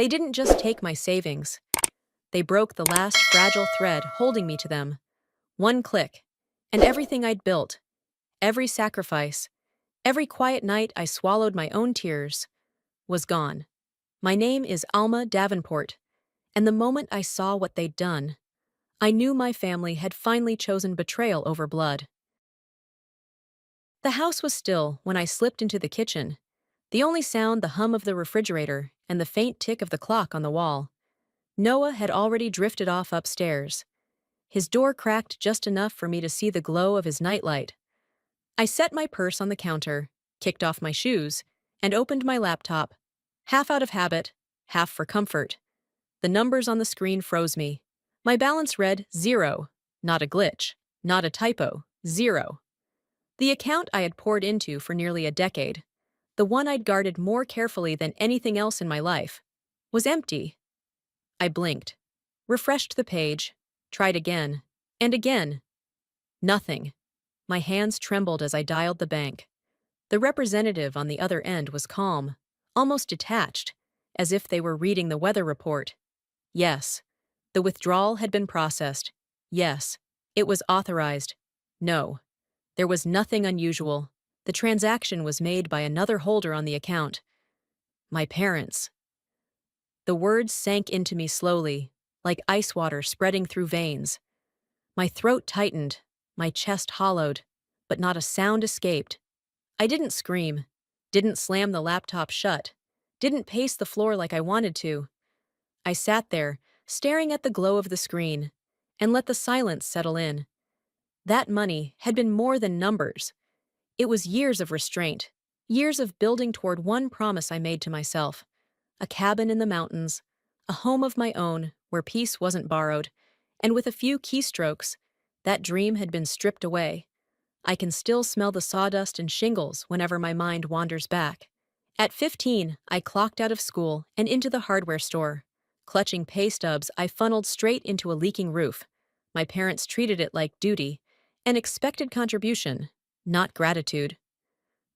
They didn't just take my savings. They broke the last fragile thread holding me to them. One click, and everything I'd built, every sacrifice, every quiet night I swallowed my own tears, was gone. My name is Alma Davenport, and the moment I saw what they'd done, I knew my family had finally chosen betrayal over blood. The house was still when I slipped into the kitchen, the only sound the hum of the refrigerator and the faint tick of the clock on the wall. Noah had already drifted off upstairs. His door cracked just enough for me to see the glow of his nightlight. I set my purse on the counter, kicked off my shoes, and opened my laptop, half out of habit, half for comfort. The numbers on the screen froze me. My balance read 0, not a glitch, not a typo, 0. The account I had poured into for nearly a decade, the one I'd guarded more carefully than anything else in my life, was empty. I blinked, refreshed the page, tried again, and again. Nothing. My hands trembled as I dialed the bank. The representative on the other end was calm, almost detached, as if they were reading the weather report. Yes, the withdrawal had been processed. Yes, it was authorized. No, there was nothing unusual. The transaction was made by another holder on the account. My parents. The words sank into me slowly, like ice water spreading through veins. My throat tightened, my chest hollowed, but not a sound escaped. I didn't scream, didn't slam the laptop shut, didn't pace the floor like I wanted to. I sat there, staring at the glow of the screen, and let the silence settle in. That money had been more than numbers. It was years of restraint, years of building toward one promise I made to myself. A cabin in the mountains, a home of my own where peace wasn't borrowed, and with a few keystrokes, that dream had been stripped away. I can still smell the sawdust and shingles whenever my mind wanders back. At 15, I clocked out of school and into the hardware store. Clutching pay stubs, I funneled straight into a leaking roof. My parents treated it like duty, an expected contribution, not gratitude.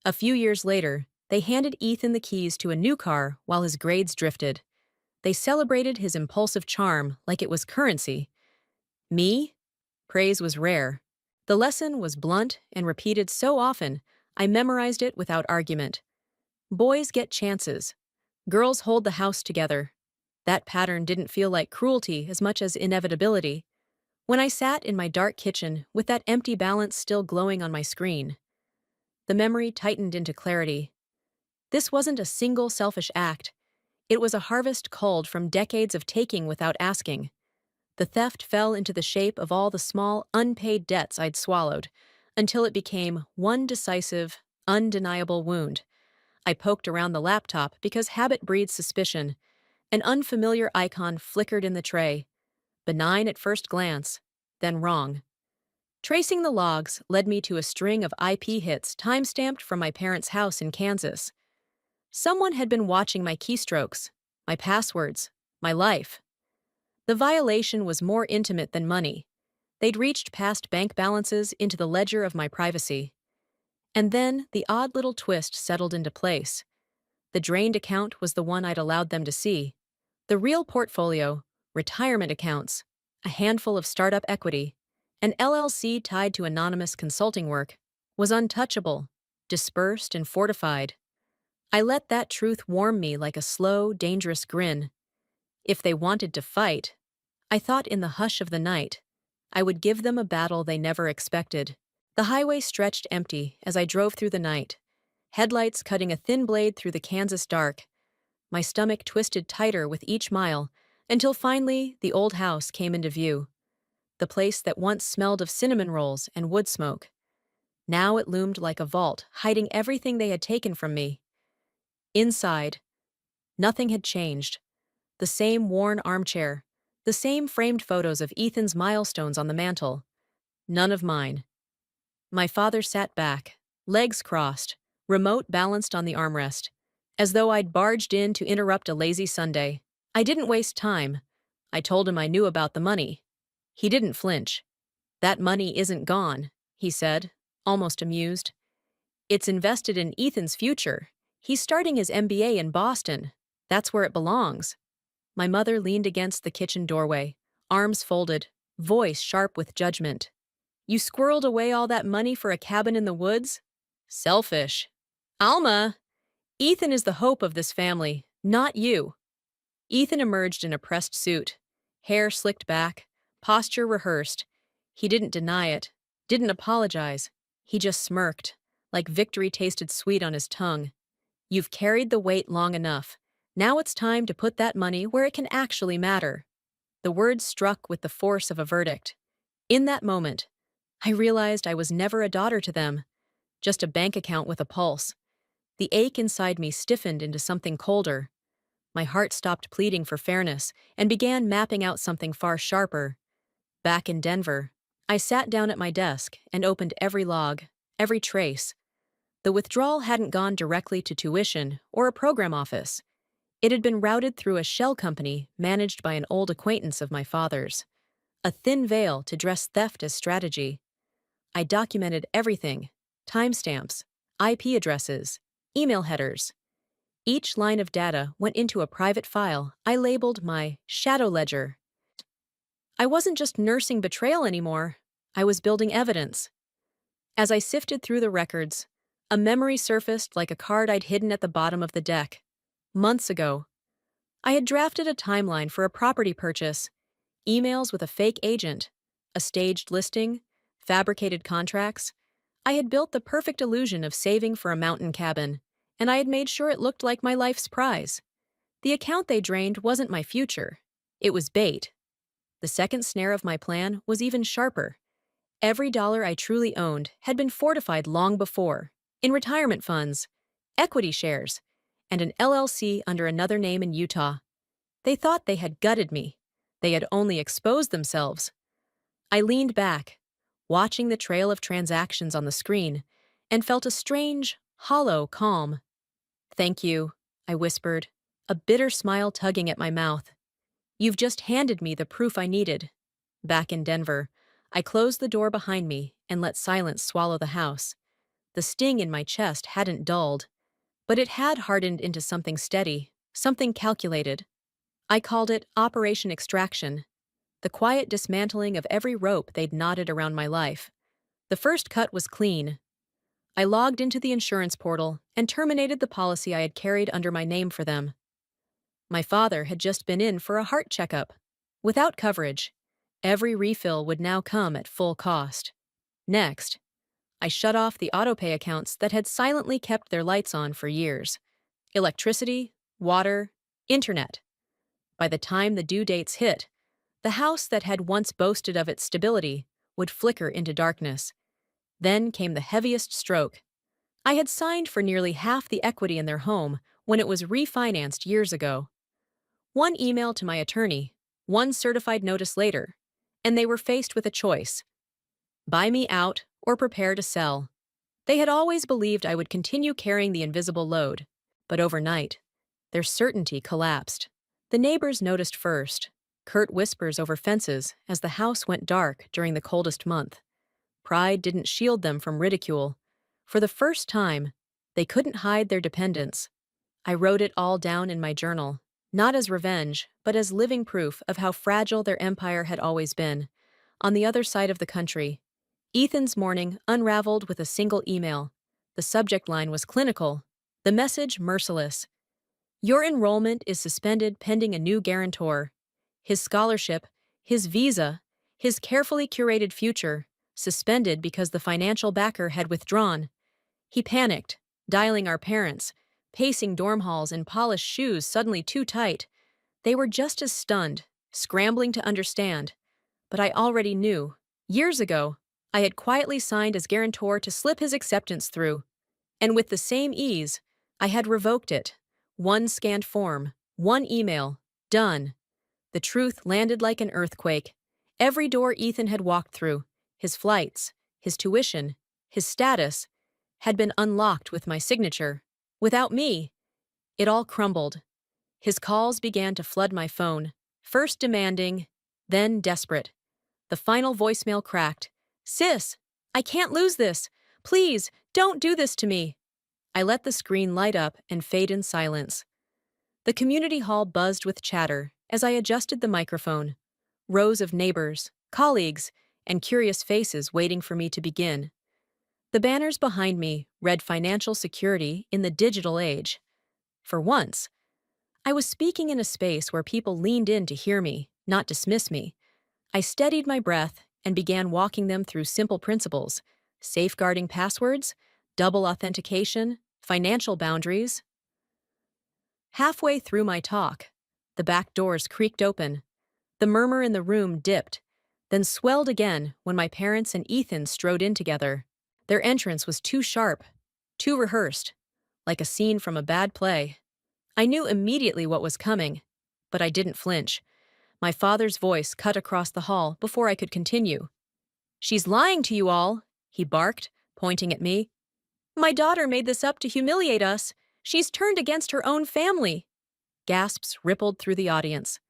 A few years later, they handed Ethan the keys to a new car while his grades drifted. They celebrated his impulsive charm like it was currency. Me? Praise was rare. The lesson was blunt and repeated so often, I memorized it without argument. Boys get chances. Girls hold the house together. That pattern didn't feel like cruelty as much as inevitability. When I sat in my dark kitchen with that empty balance still glowing on my screen, the memory tightened into clarity. This wasn't a single selfish act. It was a harvest culled from decades of taking without asking. The theft fell into the shape of all the small, unpaid debts I'd swallowed, until it became one decisive, undeniable wound. I poked around the laptop because habit breeds suspicion. An unfamiliar icon flickered in the tray. Benign at first glance, then wrong. Tracing the logs led me to a string of IP hits time-stamped from my parents' house in Kansas. Someone had been watching my keystrokes, my passwords, my life. The violation was more intimate than money. They'd reached past bank balances into the ledger of my privacy. And then the odd little twist settled into place. The drained account was the one I'd allowed them to see. The real portfolio, retirement accounts, a handful of startup equity, an LLC tied to anonymous consulting work, was untouchable, dispersed and fortified. I let that truth warm me like a slow, dangerous grin. If they wanted to fight, I thought in the hush of the night, I would give them a battle they never expected. The highway stretched empty as I drove through the night, headlights cutting a thin blade through the Kansas dark. My stomach twisted tighter with each mile, until finally the old house came into view. The place that once smelled of cinnamon rolls and wood smoke. Now it loomed like a vault, hiding everything they had taken from me. Inside, nothing had changed. The same worn armchair, the same framed photos of Ethan's milestones on the mantel. None of mine. My father sat back, legs crossed, remote balanced on the armrest, as though I'd barged in to interrupt a lazy Sunday. I didn't waste time. I told him I knew about the money. He didn't flinch. "That money isn't gone," he said, almost amused. "It's invested in Ethan's future. He's starting his MBA in Boston. That's where it belongs." My mother leaned against the kitchen doorway, arms folded, voice sharp with judgment. You squirreled away all that money for a cabin in the woods? Selfish. Alma! Ethan is the hope of this family, not you. Ethan emerged in a pressed suit, hair slicked back, posture rehearsed. He didn't deny it, didn't apologize. He just smirked, like victory tasted sweet on his tongue. You've carried the weight long enough. Now it's time to put that money where it can actually matter. The words struck with the force of a verdict. In that moment, I realized I was never a daughter to them, just a bank account with a pulse. The ache inside me stiffened into something colder. My heart stopped pleading for fairness and began mapping out something far sharper. Back in Denver, I sat down at my desk and opened every log, every trace. The withdrawal hadn't gone directly to tuition or a program office. It had been routed through a shell company managed by an old acquaintance of my father's. A thin veil to dress theft as strategy. I documented everything: timestamps, IP addresses, email headers. Each line of data went into a private file I labeled my shadow ledger. I wasn't just nursing betrayal anymore. I was building evidence. As I sifted through the records, a memory surfaced like a card I'd hidden at the bottom of the deck. Months ago, I had drafted a timeline for a property purchase, emails with a fake agent, a staged listing, fabricated contracts. I had built the perfect illusion of saving for a mountain cabin, and I had made sure it looked like my life's prize. The account they drained wasn't my future. It was bait. The second snare of my plan was even sharper. Every dollar I truly owned had been fortified long before, in retirement funds, equity shares, and an LLC under another name in Utah. They thought they had gutted me. They had only exposed themselves. I leaned back, watching the trail of transactions on the screen, and felt a strange, hollow calm. Thank you, I whispered, a bitter smile tugging at my mouth. You've just handed me the proof I needed. Back in Denver, I closed the door behind me and let silence swallow the house. The sting in my chest hadn't dulled, but it had hardened into something steady, something calculated. I called it Operation Extraction, the quiet dismantling of every rope they'd knotted around my life. The first cut was clean. I logged into the insurance portal and terminated the policy I had carried under my name for them. My father had just been in for a heart checkup. Without coverage, every refill would now come at full cost. Next, I shut off the autopay accounts that had silently kept their lights on for years. Electricity, water, internet. By the time the due dates hit, the house that had once boasted of its stability would flicker into darkness. Then came the heaviest stroke. I had signed for nearly half the equity in their home when it was refinanced years ago. One email to my attorney, one certified notice later, and they were faced with a choice: buy me out or prepare to sell. They had always believed I would continue carrying the invisible load, but overnight, their certainty collapsed. The neighbors noticed first, curt whispers over fences as the house went dark during the coldest month. Pride didn't shield them from ridicule. For the first time, they couldn't hide their dependence. I wrote it all down in my journal, not as revenge, but as living proof of how fragile their empire had always been. On the other side of the country, Ethan's morning unraveled with a single email. The subject line was clinical, the message merciless. Your enrollment is suspended pending a new guarantor. His scholarship, his visa, his carefully curated future, suspended because the financial backer had withdrawn. He panicked, dialing our parents, pacing dorm halls in polished shoes suddenly too tight. They were just as stunned, scrambling to understand. But I already knew. Years ago, I had quietly signed as guarantor to slip his acceptance through. And with the same ease, I had revoked it. One scanned form, one email, done. The truth landed like an earthquake. Every door Ethan had walked through, his flights, his tuition, his status, had been unlocked with my signature. Without me, it all crumbled. His calls began to flood my phone, first demanding, then desperate. The final voicemail cracked. Sis, I can't lose this. Please, don't do this to me. I let the screen light up and fade in silence. The community hall buzzed with chatter, As I adjusted the microphone, rows of neighbors, colleagues, and curious faces waiting for me to begin. The banners behind me read financial security in the digital age. For once, I was speaking in a space where people leaned in to hear me, not dismiss me. I steadied my breath and began walking them through simple principles: safeguarding passwords, double authentication, financial boundaries. Halfway through my talk, the back doors creaked open. The murmur in the room dipped, then swelled again when my parents and Ethan strode in together. Their entrance was too sharp, too rehearsed, like a scene from a bad play. I knew immediately what was coming, but I didn't flinch. My father's voice cut across the hall before I could continue. "She's lying to you all," he barked, pointing at me. "My daughter made this up to humiliate us. She's turned against her own family." Gasps rippled through the audience.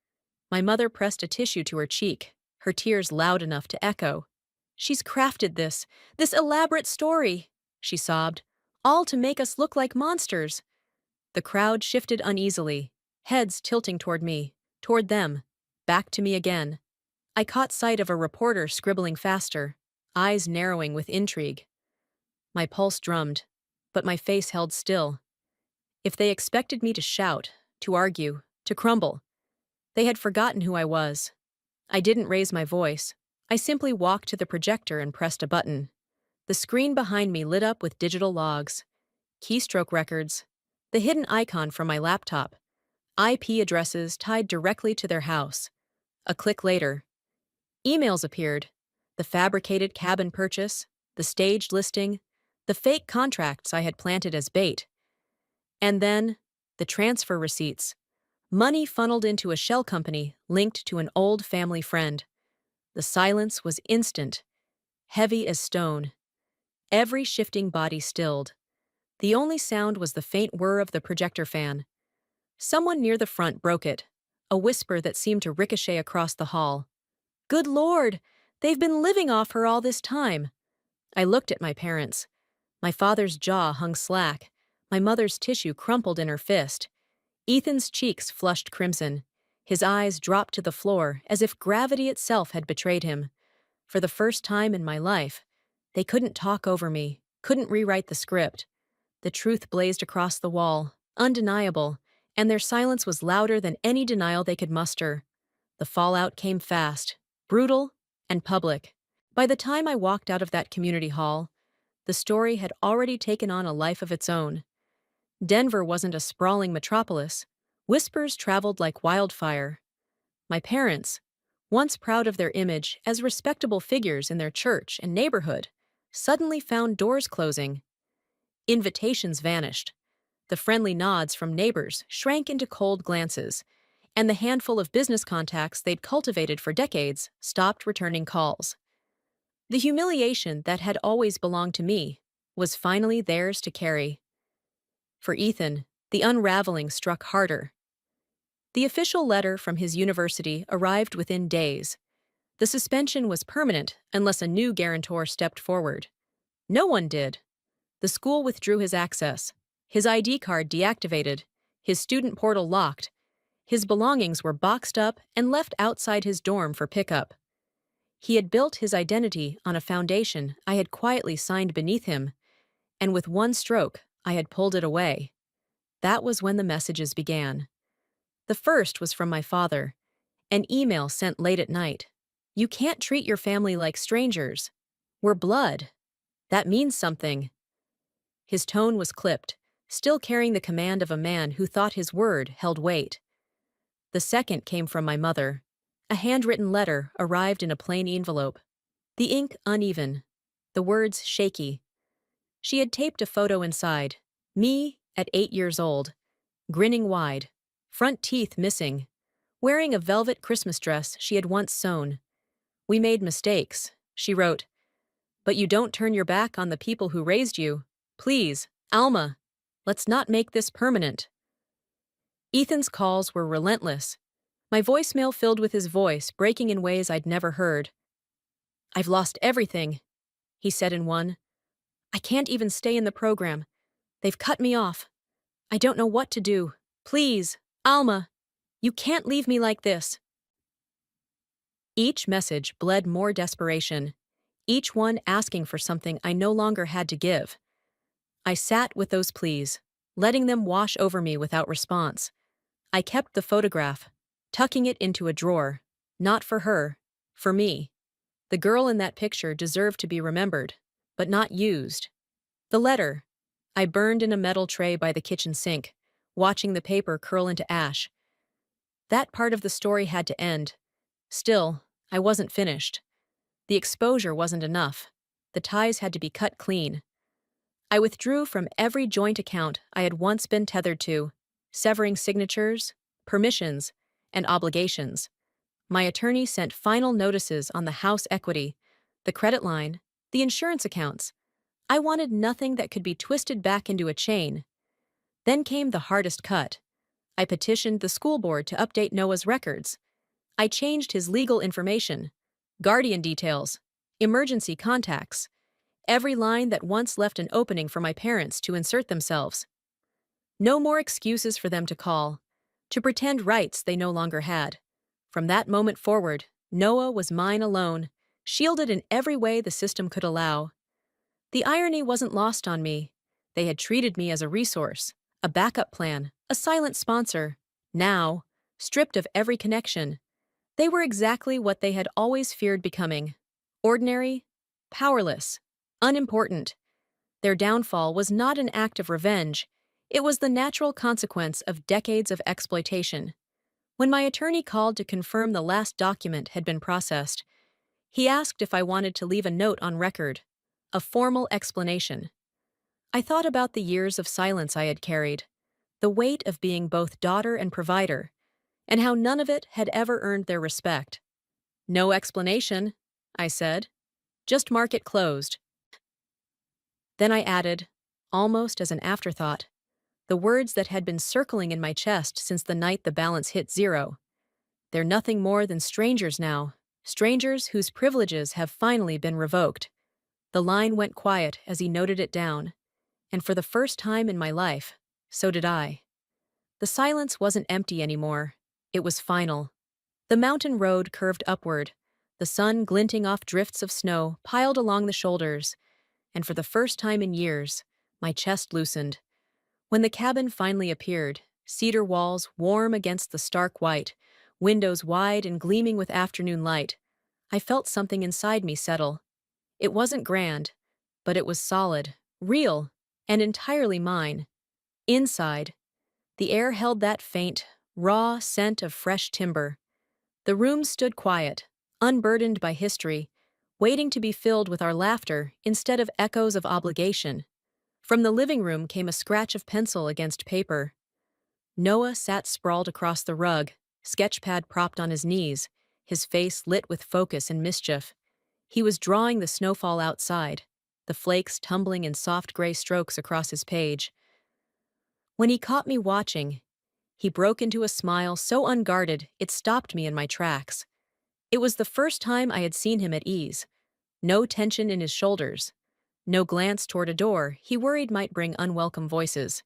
My mother pressed a tissue to her cheek, her tears loud enough to echo. "She's crafted this elaborate story," she sobbed, "all to make us look like monsters." The crowd shifted uneasily, heads tilting toward me, toward them, back to me again. I caught sight of a reporter scribbling faster, eyes narrowing with intrigue. My pulse drummed, but my face held still. If they expected me to shout, to argue, to crumble, they had forgotten who I was. I didn't raise my voice. I simply walked to the projector and pressed a button. The screen behind me lit up with digital logs, keystroke records, the hidden icon from my laptop, IP addresses tied directly to their house. A click later, emails appeared: the fabricated cabin purchase, the staged listing, the fake contracts I had planted as bait. And then, the transfer receipts. Money funneled into a shell company linked to an old family friend. The silence was instant, heavy as stone. Every shifting body stilled. The only sound was the faint whir of the projector fan. Someone near the front broke it, a whisper that seemed to ricochet across the hall. "Good Lord! They've been living off her all this time." I looked at my parents. My father's jaw hung slack, my mother's tissue crumpled in her fist. Ethan's cheeks flushed crimson. His eyes dropped to the floor as if gravity itself had betrayed him. For the first time in my life, they couldn't talk over me, couldn't rewrite the script. The truth blazed across the wall, undeniable, and their silence was louder than any denial they could muster. The fallout came fast, brutal, and public. By the time I walked out of that community hall, the story had already taken on a life of its own. Denver wasn't a sprawling metropolis. Whispers traveled like wildfire. My parents, once proud of their image as respectable figures in their church and neighborhood, suddenly found doors closing. Invitations vanished. The friendly nods from neighbors shrank into cold glances, and the handful of business contacts they'd cultivated for decades stopped returning calls. The humiliation that had always belonged to me was finally theirs to carry. For Ethan, the unraveling struck harder. The official letter from his university arrived within days. The suspension was permanent unless a new guarantor stepped forward. No one did. The school withdrew his access, his ID card deactivated, his student portal locked. His belongings were boxed up and left outside his dorm for pickup. He had built his identity on a foundation I had quietly signed beneath him, and with one stroke, I had pulled it away. That was when the messages began. The first was from my father, an email sent late at night. "You can't treat your family like strangers. We're blood. That means something." His tone was clipped, still carrying the command of a man who thought his word held weight. The second came from my mother. A handwritten letter arrived in a plain envelope. The ink uneven, the words shaky. She had taped a photo inside, me at 8 years old, grinning wide, front teeth missing, wearing a velvet Christmas dress she had once sewn. "We made mistakes," she wrote, "but you don't turn your back on the people who raised you. Please, Alma, let's not make this permanent." Ethan's calls were relentless. My voicemail filled with his voice, breaking in ways I'd never heard. "I've lost everything," he said in one. "I can't even stay in the program. They've cut me off. I don't know what to do. Please, Alma, You can't leave me like this. Each message bled more desperation, each one asking for something I no longer had to give. I sat with those pleas, letting them wash over me without response. I kept the photograph, tucking it into a drawer. Not for her, for me. The girl in that picture deserved to be remembered, but not used. The letter. I burned in a metal tray by the kitchen sink, watching the paper curl into ash. That part of the story had to end. Still, I wasn't finished. The exposure wasn't enough. The ties had to be cut clean. I withdrew from every joint account I had once been tethered to, severing signatures, permissions, and obligations. My attorney sent final notices on the house equity, the credit line, the insurance accounts. I wanted nothing that could be twisted back into a chain. Then came the hardest cut. I petitioned the school board to update Noah's records. I changed his legal information, guardian details, emergency contacts, every line that once left an opening for my parents to insert themselves. No more excuses for them to call, to pretend rights they no longer had. From that moment forward, Noah was mine alone, shielded in every way the system could allow. The irony wasn't lost on me. They had treated me as a resource, a backup plan, a silent sponsor. Now, stripped of every connection, they were exactly what they had always feared becoming: ordinary, powerless, unimportant. Their downfall was not an act of revenge, it was the natural consequence of decades of exploitation. When my attorney called to confirm the last document had been processed, he asked if I wanted to leave a note on record, a formal explanation. I thought about the years of silence I had carried, the weight of being both daughter and provider, and how none of it had ever earned their respect. No explanation, I said. Just mark it closed. Then I added, almost as an afterthought, the words that had been circling in my chest since the night the balance hit zero. They're nothing more than strangers now, strangers whose privileges have finally been revoked. The line went quiet as he noted it down, and for the first time in my life, so did I. The silence wasn't empty anymore. It was final. The mountain road curved upward, the sun glinting off drifts of snow piled along the shoulders, and for the first time in years, my chest loosened. When the cabin finally appeared, cedar walls warm against the stark white, windows wide and gleaming with afternoon light, I felt something inside me settle. It wasn't grand, but it was solid, real, and entirely mine. Inside, the air held that faint, raw scent of fresh timber. The room stood quiet, unburdened by history, waiting to be filled with our laughter instead of echoes of obligation. From the living room came a scratch of pencil against paper. Noah sat sprawled across the rug, sketchpad propped on his knees, his face lit with focus and mischief. He was drawing the snowfall outside, the flakes tumbling in soft gray strokes across his page. When he caught me watching, he broke into a smile so unguarded it stopped me in my tracks. It was the first time I had seen him at ease. No tension in his shoulders. No glance toward a door he worried might bring unwelcome voices.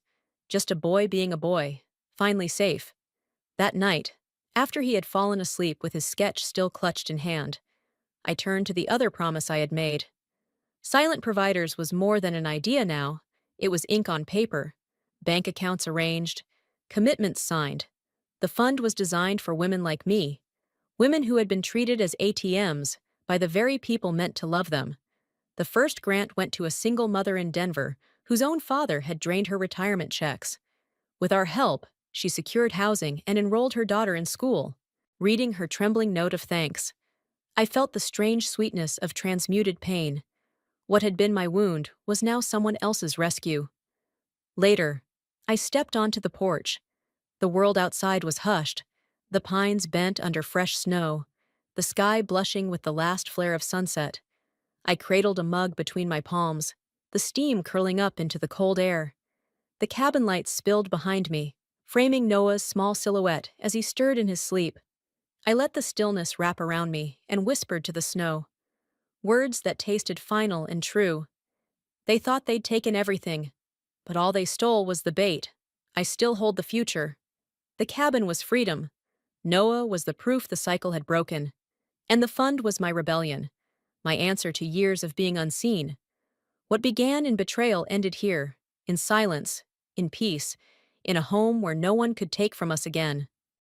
Just a boy being a boy, finally safe. That night, after he had fallen asleep with his sketch still clutched in hand, I turned to the other promise I had made. Silent Providers was more than an idea now. It was ink on paper, bank accounts arranged, commitments signed. The fund was designed for women like me, women who had been treated as ATMs by the very people meant to love them. The first grant went to a single mother in Denver whose own father had drained her retirement checks. With our help, she secured housing and enrolled her daughter in school. Reading her trembling note of thanks, I felt the strange sweetness of transmuted pain. What had been my wound was now someone else's rescue. Later, I stepped onto the porch. The world outside was hushed, the pines bent under fresh snow, the sky blushing with the last flare of sunset. I cradled a mug between my palms, the steam curling up into the cold air. The cabin lights spilled behind me, framing Noah's small silhouette as he stirred in his sleep. I let the stillness wrap around me and whispered to the snow. Words that tasted final and true. They thought they'd taken everything, but all they stole was the bait. I still hold the future. The cabin was freedom. Noah was the proof the cycle had broken, and the fund was my rebellion, my answer to years of being unseen. What began in betrayal ended here, in silence, in peace, in a home where no one could take from us again.